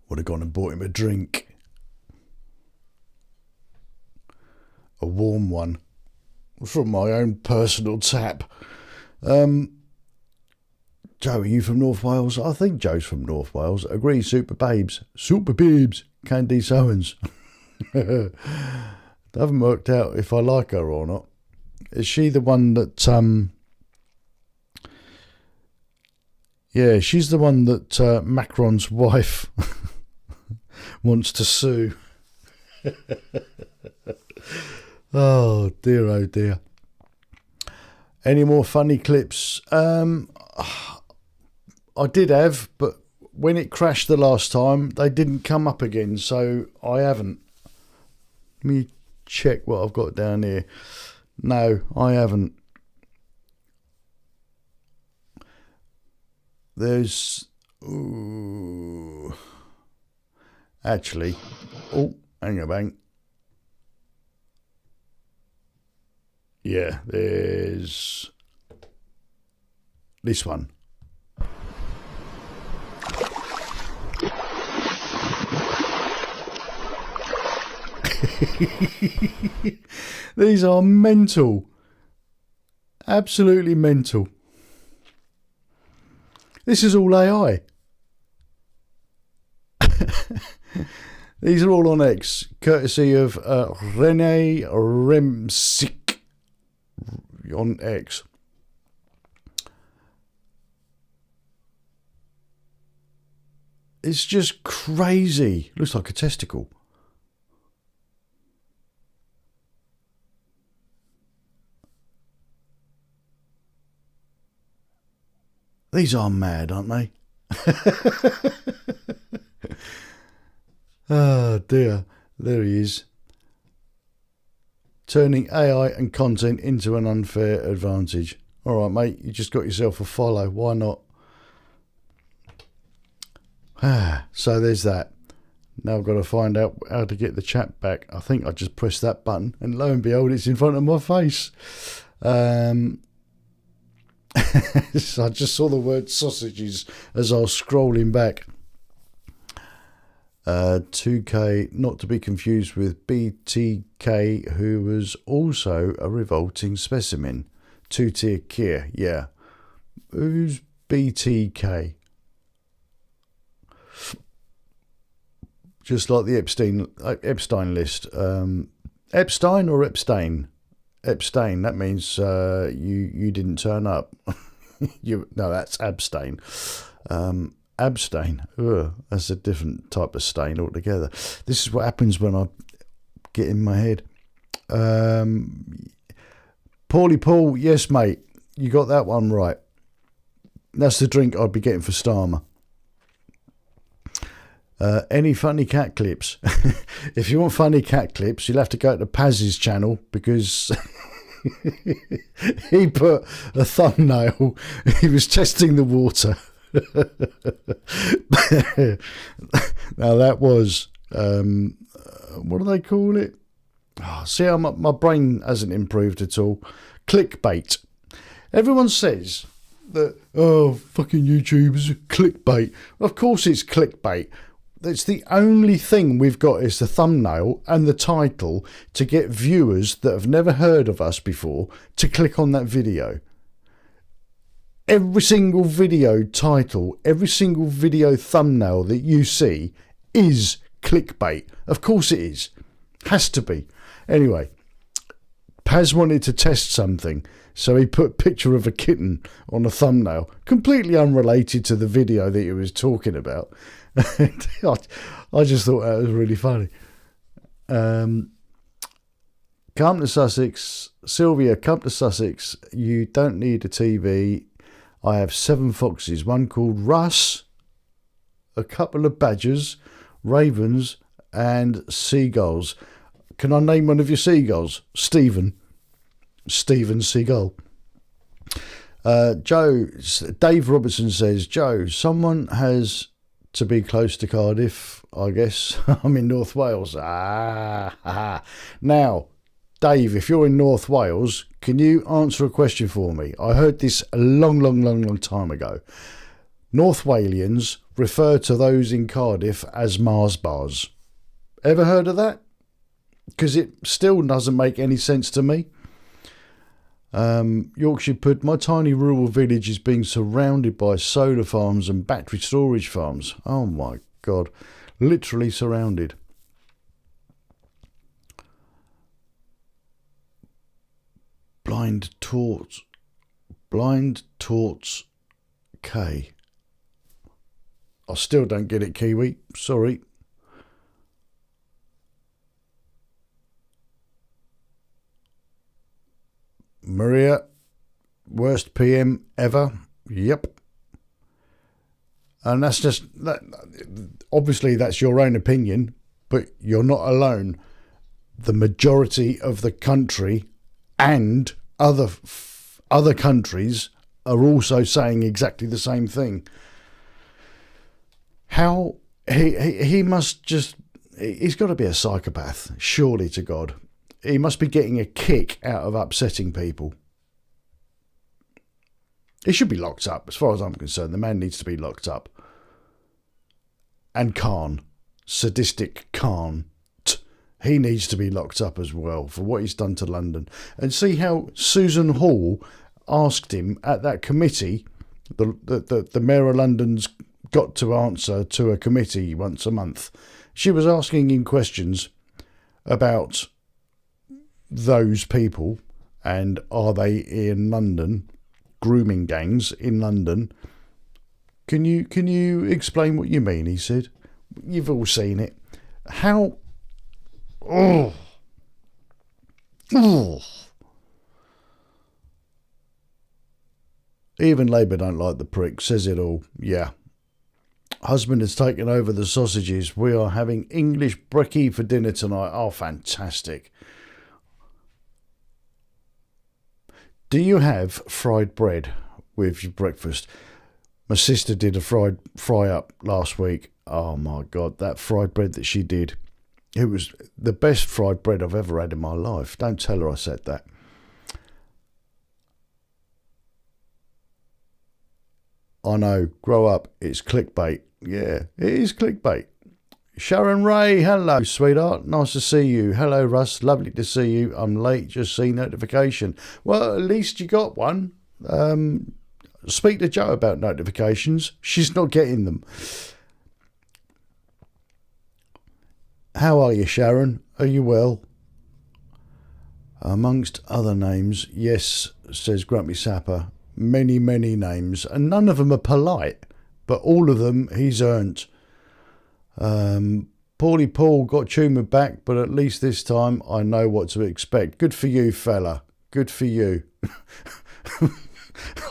Would have gone and bought him a drink. A warm one. From my own personal tap. Joe, are you from North Wales? I think Joe's from North Wales. Agree, super babes. Super babes. Candice Owens. Haven't worked out if I like her or not. Is she the one that... Yeah, she's the one that Macron's wife wants to sue. Oh dear. Any more funny clips? I did have, but when it crashed the last time, they didn't come up again, so I haven't. Let me check what I've got down here. No, I haven't. There's... Ooh, actually... Oh, hang on, bang. Yeah, there's... this one. These are mental. Absolutely mental. This is all AI. These are all on X, courtesy of Rene Remsick on X. It's just crazy. Looks like a testicle. These are mad, aren't they? Oh dear. There he is. Turning AI and content into an unfair advantage. All right, mate. You just got yourself a follow. Why not? So there's that. Now I've got to find out how to get the chat back. I think I just pressed that button and lo and behold, it's in front of my face. So I just saw the word sausages as I was scrolling back. 2K, not to be confused with BTK, who was also a revolting specimen. Two-tier Kier, yeah. Who's BTK? Just like the Epstein list. Epstein or Epstein? Epstein, that means you didn't turn up. No, that's abstain. Abstain. Ugh, that's a different type of stain altogether. This is what happens when I get in my head. Paulie Paul, yes, mate. You got that one right. That's the drink I'd be getting for Starmer. Any funny cat clips? If you want funny cat clips, you'll have to go to Paz's channel because he put a thumbnail. He was testing the water. Now that was what do they call it? Oh, see how my brain hasn't improved at all. Clickbait. Everyone says that, oh, fucking YouTubers are clickbait. Of course it's clickbait. It's the only thing we've got is the thumbnail and the title to get viewers that have never heard of us before to click on that video. Every single video title, every single video thumbnail that you see is clickbait. Of course it is. Has to be. Anyway, Paz wanted to test something, so he put a picture of a kitten on a thumbnail, completely unrelated to the video that he was talking about. I just thought that was really funny. Come to Sussex. Sylvia, come to Sussex. You don't need a TV. I have 7 foxes, one called Russ, a couple of badgers, ravens, and seagulls. Can I name one of your seagulls? Stephen Seagull. Joe, Dave Robertson says, Joe, someone has to be close to Cardiff, I guess. I'm in North Wales. Now, Dave, if you're in North Wales, can you answer a question for me? I heard this a long time ago. North Walians refer to those in Cardiff as Mars bars. Ever heard of that? Because it still doesn't make any sense to me. Yorkshire Pud, my tiny rural village is being surrounded by solar farms and battery storage farms. Oh my God, literally surrounded. Blind Torts K. I still don't get it, Kiwi. Sorry. Maria, worst PM ever. Yep. And that's just that. Obviously, that's your own opinion, but you're not alone. The majority of the country and other countries are also saying exactly the same thing. How he must just, he's got to be a psychopath, surely to God. He must be getting a kick out of upsetting people. He should be locked up, as far as I'm concerned. The man needs to be locked up. And Khan, sadistic Khan, he needs to be locked up as well for what he's done to London. And see how Susan Hall asked him at that committee, the Mayor of London's got to answer to a committee once a month. She was asking him questions about those people and are they in London, grooming gangs in London. Can you explain what you mean? He said. You've all seen it. How? Oh. Even Labour don't like the prick. Says it all. Yeah. Husband has taken over the sausages. We are having English brekkie for dinner tonight. Oh, fantastic. Do you have fried bread with your breakfast? My sister did a fry up last week. Oh my God, that fried bread that she did. It was the best fried bread I've ever had in my life. Don't tell her I said that. I know, grow up, it's clickbait. Yeah, it is clickbait. Sharon Ray, hello, sweetheart. Nice to see you. Hello, Russ. Lovely to see you. I'm late. Just see notification. Well, at least you got one. Speak to Jo about notifications. She's not getting them. How are you, Sharon? Are you well? Amongst other names, yes, says Grumpy Sapper. Many names. And none of them are polite. But all of them he's earned. Paulie Paul got tumour back, but at least this time I know what to expect. Good for you, fella. Good for you.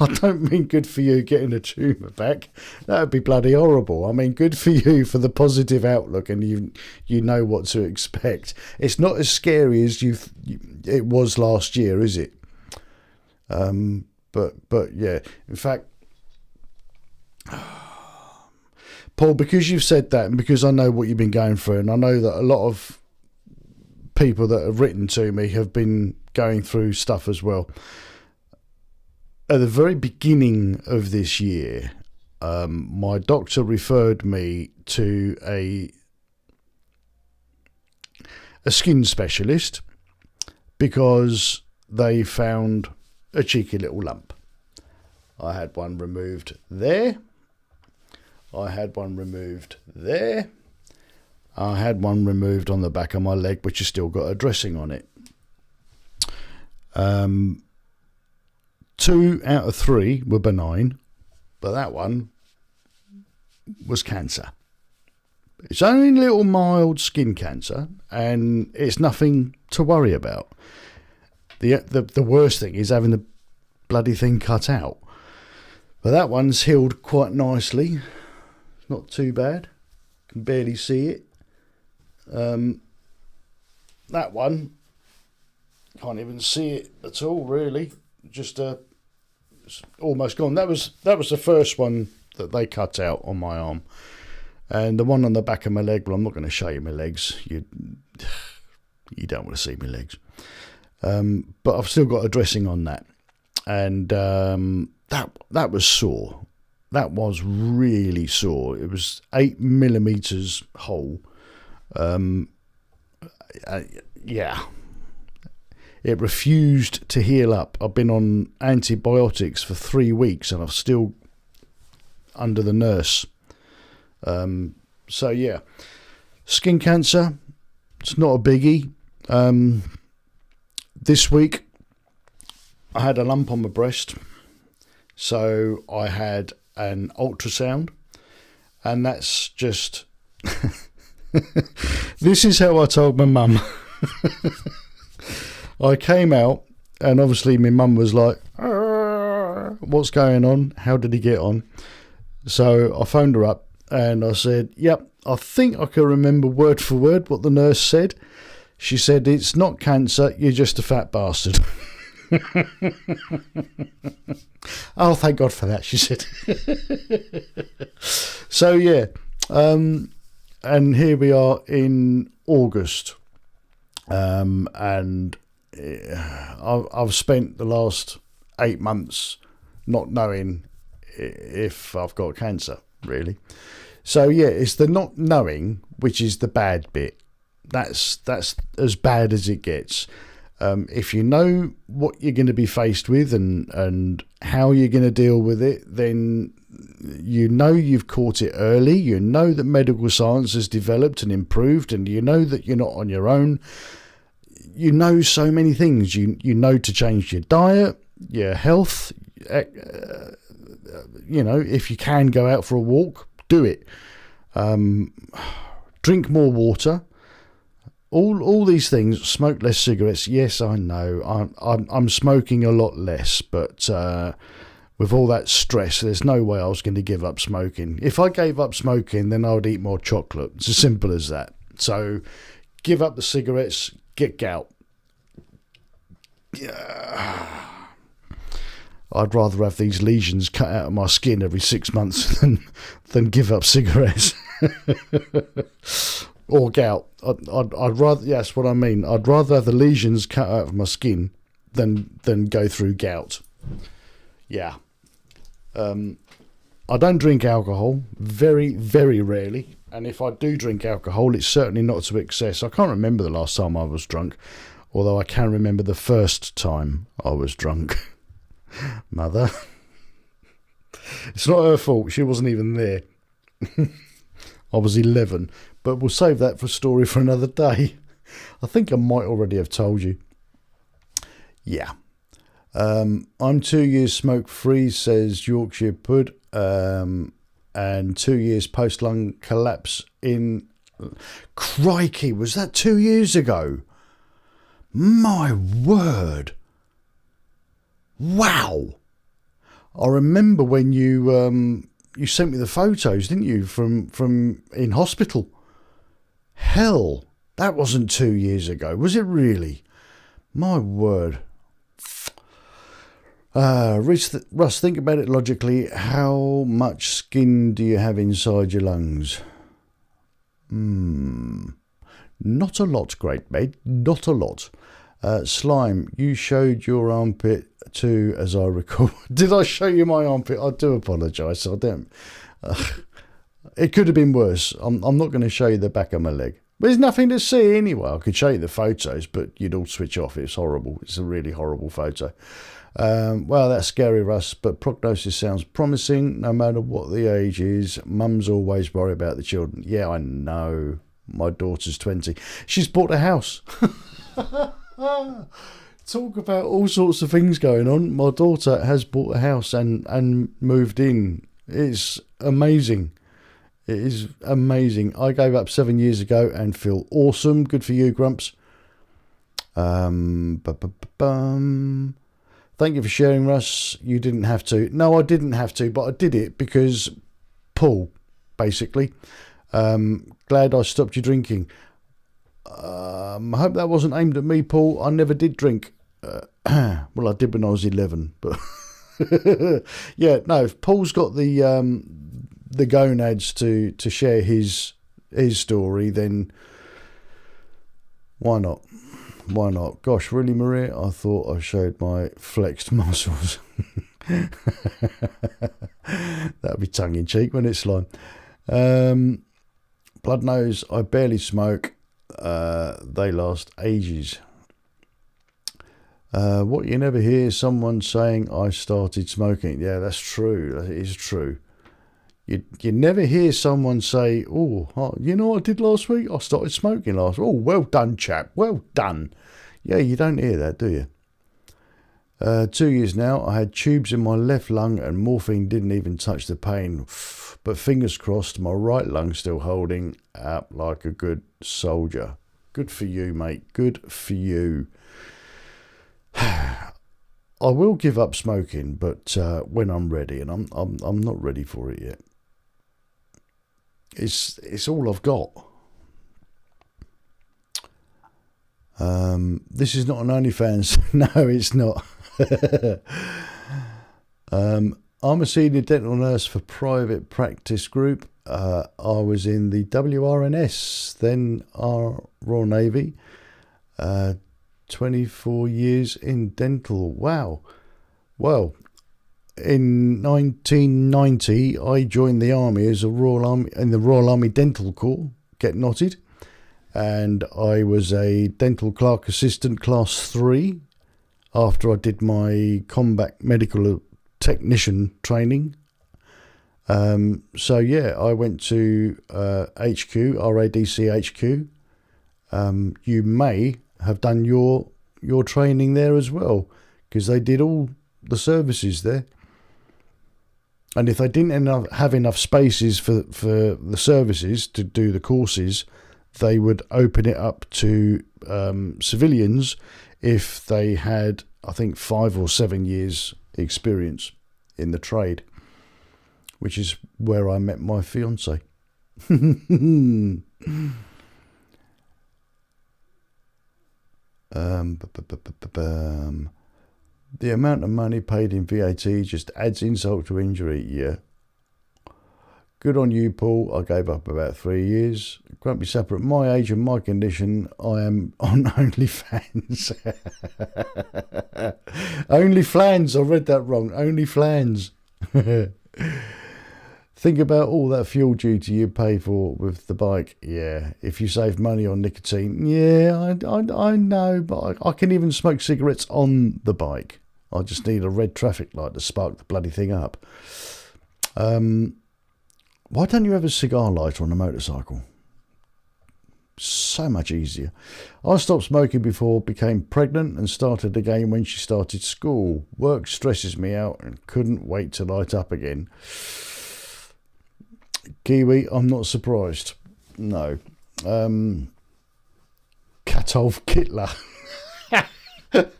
I don't mean good for you getting a tumour back. That would be bloody horrible. I mean, good for you for the positive outlook and you know what to expect. It's not as scary as it was last year, is it? But yeah, in fact, Paul, because you've said that and because I know what you've been going through, and I know that a lot of people that have written to me have been going through stuff as well. At the very beginning of this year, my doctor referred me to a skin specialist because they found a cheeky little lump. I had one removed there. I had one removed there. I had one removed on the back of my leg, which has still got a dressing on it. 2 out of 3 were benign, but that one was cancer. It's only little mild skin cancer, and it's nothing to worry about. The worst thing is having the bloody thing cut out. But that one's healed quite nicely. Not too bad. Can barely see it. That one, can't even see it at all, really. Just almost gone. That was the first one that they cut out on my arm. And the one on the back of my leg, well, I'm not going to show you my legs. You don't want to see my legs. But I've still got a dressing on that. And that was sore. That was really sore. It was 8 millimeters hole. Yeah. It refused to heal up. I've been on antibiotics for 3 weeks and I'm still under the nurse. So yeah, skin cancer, it's not a biggie. This week I had a lump on my breast, so I had an ultrasound, and that's just this is how I told my mum. I came out and obviously my mum was like, what's going on? How did he get on? So I phoned her up and I said, yep, I think I can remember word for word what the nurse said. She said, it's not cancer, you're just a fat bastard. Oh, thank God for that, she said. So yeah, and here we are in August, and I've spent the last 8 months not knowing if I've got cancer, really. So yeah, it's the not knowing which is the bad bit. That's as bad as it gets. If you know what you're going to be faced with and how you're going to deal with it, then you know you've caught it early. You know that medical science has developed and improved, and you know that you're not on your own. You know so many things. You know to change your diet, your health. If you can go out for a walk, do it. Drink more water. All these things. Smoke less cigarettes. Yes, I know. I'm smoking a lot less, but with all that stress, there's no way I was going to give up smoking. If I gave up smoking, then I would eat more chocolate. It's as simple as that. So, give up the cigarettes. Get gout. Yeah. I'd rather have these lesions cut out of my skin every 6 months than give up cigarettes. Or gout. I'd rather, yes, what I mean. I'd rather have the lesions cut out of my skin than go through gout. Yeah. I don't drink alcohol, very, very rarely. And if I do drink alcohol, it's certainly not to excess. I can't remember the last time I was drunk, although I can remember the first time I was drunk. Mother. It's not her fault. She wasn't even there. I was 11. But we'll save that for a story for another day. I think I might already have told you. Yeah. I'm 2 years smoke-free, says Yorkshire Pud. And 2 years post-lung collapse in... Crikey, was that 2 years ago? My word. Wow. I remember when you sent me the photos, didn't you, from in hospital? Hell, that wasn't 2 years ago, was it really? My word. Russ, think about it logically. How much skin do you have inside your lungs? Not a lot, Great Med. Not a lot. Slime, you showed your armpit too, as I recall. Did I show you my armpit? I do apologise. I don't. It could have been worse. I'm not going to show you the back of my leg. But there's nothing to see anyway. I could show you the photos, but you'd all switch off. It's horrible. It's a really horrible photo. Well, that's scary, Russ, but prognosis sounds promising no matter what the age is. Mums always worry about the children. Yeah, I know. My daughter's 20. She's bought a house. Talk about all sorts of things going on. My daughter has bought a house and moved in. It's amazing. It is amazing. I gave up 7 years ago and feel awesome. Good for you, Grumps. Thank you for sharing, Russ. You didn't have to. No, I didn't have to, but I did it because Paul, basically. Glad I stopped you drinking. I hope that wasn't aimed at me, Paul. I never did drink. Well, I did when I was 11, but yeah, no. If Paul's got the gonads to share his story, then why not? Why not? Gosh, really, Maria? I thought I showed my flexed muscles. That'd be tongue in cheek, wouldn't it, Slime? Blood nose. I barely smoke. They last ages. What you never hear is someone saying I started smoking. Yeah, that's true. That is true. You never hear someone say, oh, you know what I did last week? I started smoking last week. Oh, well done, chap. Well done. Yeah, you don't hear that, do you? 2 years now. I had tubes in my left lung and morphine didn't even touch the pain. But fingers crossed, my right lung's still holding up like a good soldier. Good for you, mate. Good for you. I will give up smoking, but when I'm ready, and I'm not ready for it yet. It's all I've got. This is not an OnlyFans. No, it's not. I'm a senior dental nurse for private practice group. I was in the WRNS, then our Royal Navy. 24 years in dental. Wow. Well, in 1990, I joined the army as in the Royal Army Dental Corps. Get knotted. And I was a dental clerk assistant class 3 after I did my combat medical technician training. So yeah, I went to HQ, RADC HQ. You may have done your training there as well, because they did all the services there. And if they didn't have enough spaces for the services to do the courses, they would open it up to civilians if they had, I think, 5 or 7 years experience in the trade, which is where I met my fiance. The amount of money paid in VAT just adds insult to injury. Yeah. Good on you, Paul. I gave up about 3 years. Grumpy Sapper, at my age and my condition, I am on OnlyFans. OnlyFans, I read that wrong. OnlyFans. Think about all that fuel duty you pay for with the bike. Yeah, if you save money on nicotine. Yeah, I know, but I can even smoke cigarettes on the bike. I just need a red traffic light to spark the bloody thing up. Why don't you have a cigar lighter on a motorcycle? So much easier. I stopped smoking before, became pregnant and started again when she started school. Work stresses me out and couldn't wait to light up again. Kiwi, I'm not surprised. No. Katolf Kittler.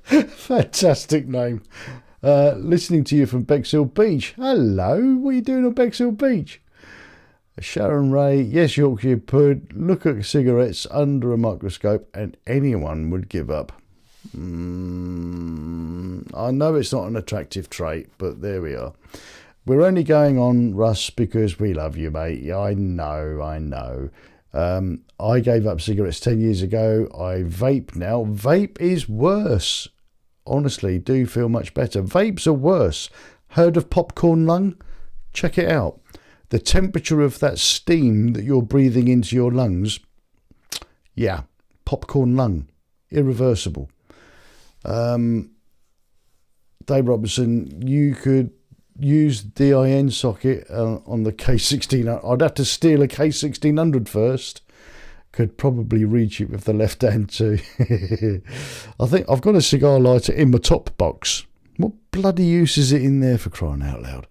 Fantastic name. Listening to you from Bexhill Beach. Hello, what are you doing on Bexhill Beach? Sharon Ray, yes, Yorkshire Pud. Look at cigarettes under a microscope and anyone would give up. I know it's not an attractive trait, but there we are. We're only going on, Russ, because we love you, mate. Yeah, I know. I gave up cigarettes 10 years ago. I vape now. Vape is worse. Honestly, do feel much better. Vapes are worse. Heard of popcorn lung? Check it out. The temperature of that steam that you're breathing into your lungs, yeah, popcorn lung, irreversible. Dave Robertson, you could use DIN socket on the K1600. I'd have to steal a K1600 first. Could probably reach it with the left hand too. I think I've got a cigar lighter in my top box. What bloody use is it in there, for crying out loud?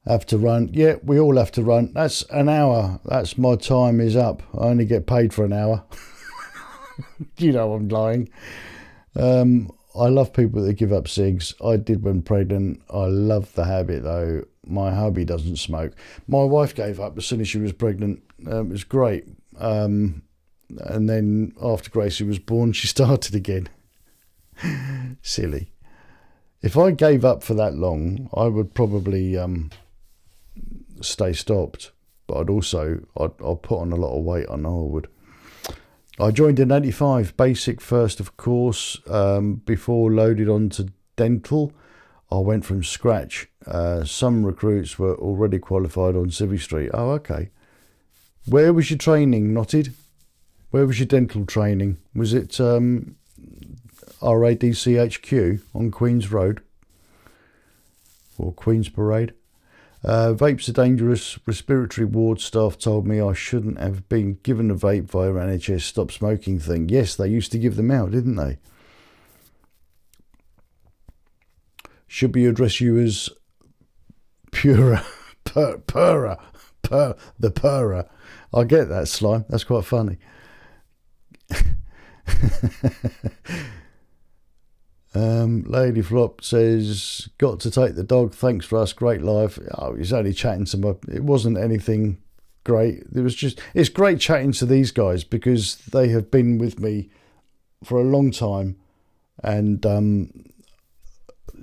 Have to run. Yeah, we all have to run. That's an hour. That's my time is up. I only get paid for an hour. You know I'm lying. I love people that give up cigs. I did when pregnant. I love the habit though. My hubby doesn't smoke. My wife gave up as soon as she was pregnant. It was great. And then after Gracie was born, she started again. Silly. If I gave up for that long, I would probably stay stopped. But I'd put on a lot of weight. I know I would. I joined in 85, basic first of course, before loaded on to dental. I went from scratch. Some recruits were already qualified on Civvy Street. Oh, okay. Where was your training, Knotted? Where was your dental training? Was it RADCHQ on Queen's Road? Or Queen's Parade? Vapes are dangerous. Respiratory ward staff told me I shouldn't have been given a vape via NHS stop smoking thing. Yes, they used to give them out, didn't they? Should we address you as Pura, the Pura? I get that, Slime. That's quite funny. Lady Flop says, got to take the dog. Thanks for us. Great live. Oh, he's only chatting to my. It wasn't anything great. It's great chatting to these guys because they have been with me for a long time and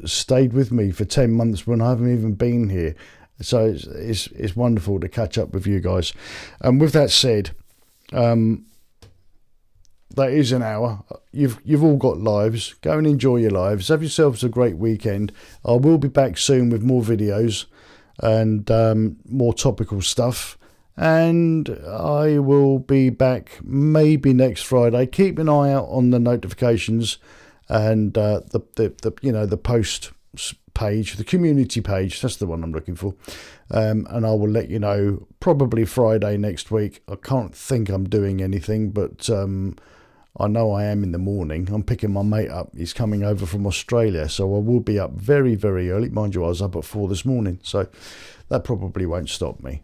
stayed with me for 10 months when I haven't even been here. So it's wonderful to catch up with you guys. And with that said, that is an hour. You've all got lives. Go and enjoy your lives. Have yourselves a great weekend. I will be back soon with more videos and more topical stuff. And I will be back maybe next Friday. Keep an eye out on the notifications and the post page, the community page. That's the one I'm looking for. And I will let you know probably Friday next week. I can't think I'm doing anything, but I know I am in the morning. I'm picking my mate up. He's coming over from Australia, so I will be up very, very early. Mind you, I was up at 4 this morning, so that probably won't stop me.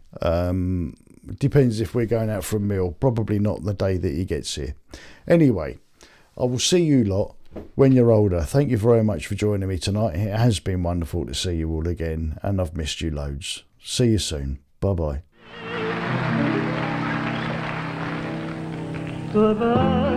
Depends if we're going out for a meal. Probably not the day that he gets here. Anyway, I will see you lot when you're older. Thank you very much for joining me tonight. It has been wonderful to see you all again, and I've missed you loads. See you soon. Bye-bye. Bye-bye.